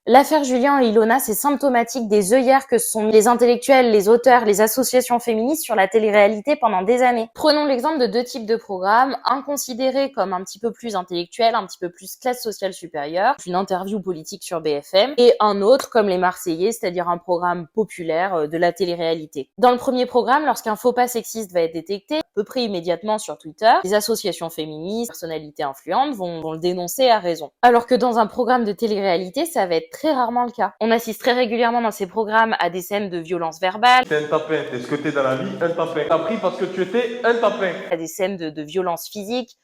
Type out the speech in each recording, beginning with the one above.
L'affaire Julien et Ilona, c'est symptomatique des œillères que sont les intellectuels, les auteurs, les associations féministes sur la télé-réalité pendant des années. Prenons l'exemple de deux types de programmes, un considéré comme un petit peu plus intellectuel, un petit peu plus classe sociale supérieure, une interview politique sur BFM, et un autre comme les Marseillais, c'est-à-dire un programme populaire de la télé-réalité. Dans le premier programme, lorsqu'un faux pas sexiste va être détecté, à peu près immédiatement sur Twitter, les associations féministes, personnalités influentes vont le dénoncer à raison. Alors que dans un programme de télé-réalité, ça va être très rarement le cas. On assiste très régulièrement dans ces programmes à des scènes de violence verbale. T'es un tapin, t'es ce que t'es dans la vie, un tapin. T'as pris parce que tu étais un tapin. À des scènes de violence physique.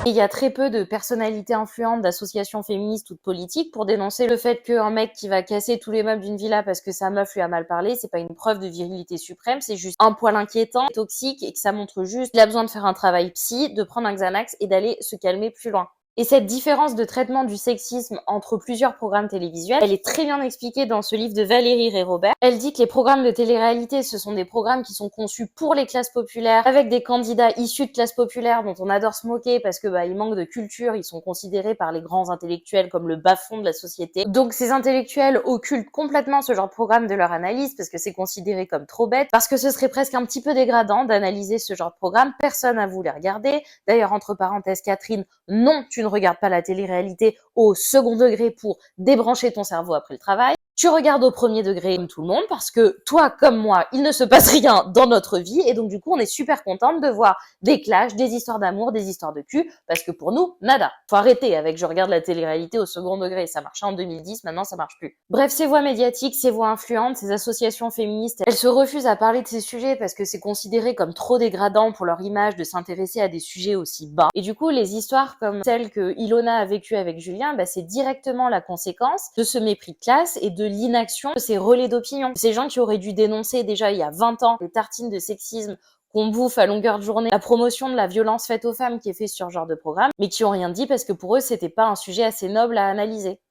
Et il y a très peu de personnalités influentes, d'associations féministes ou de politiques pour dénoncer le fait qu'un mec qui va casser tous les meubles d'une villa parce que sa meuf lui a mal parlé, c'est pas une preuve de virilité suprême, c'est juste un poil inquiétant, toxique, et que ça montre juste qu'il a besoin de faire un travail psy, de prendre un Xanax et d'aller se calmer plus loin. Et cette différence de traitement du sexisme entre plusieurs programmes télévisuels, elle est très bien expliquée dans ce livre de Valérie Rey-Robert. Elle dit que les programmes de télé-réalité, ce sont des programmes qui sont conçus pour les classes populaires, avec des candidats issus de classes populaires dont on adore se moquer parce que ils manquent de culture, ils sont considérés par les grands intellectuels comme le bas-fond de la société. Donc ces intellectuels occultent complètement ce genre de programme de leur analyse parce que c'est considéré comme trop bête, parce que ce serait presque un petit peu dégradant d'analyser ce genre de programme. Personne n'a voulu regarder. D'ailleurs, entre parenthèses, Catherine, non, tu ne regardes pas la télé-réalité au second degré pour débrancher ton cerveau après le travail. Tu regardes au premier degré comme tout le monde parce que toi comme moi, il ne se passe rien dans notre vie et donc du coup on est super contente de voir des clashs, des histoires d'amour, des histoires de cul parce que pour nous, nada. Faut arrêter avec je regarde la télé-réalité au second degré, ça marchait en 2010, maintenant ça marche plus. Bref, ces voix médiatiques, ces voix influentes, ces associations féministes, elles se refusent à parler de ces sujets parce que c'est considéré comme trop dégradant pour leur image de s'intéresser à des sujets aussi bas. Et du coup, les histoires comme celle que Ilona a vécue avec Julien, c'est directement la conséquence de ce mépris de classe et de l'inaction de ces relais d'opinion. Ces gens qui auraient dû dénoncer déjà il y a 20 ans les tartines de sexisme qu'on bouffe à longueur de journée, la promotion de la violence faite aux femmes qui est faite sur ce genre de programme, mais qui ont rien dit parce que pour eux, c'était pas un sujet assez noble à analyser.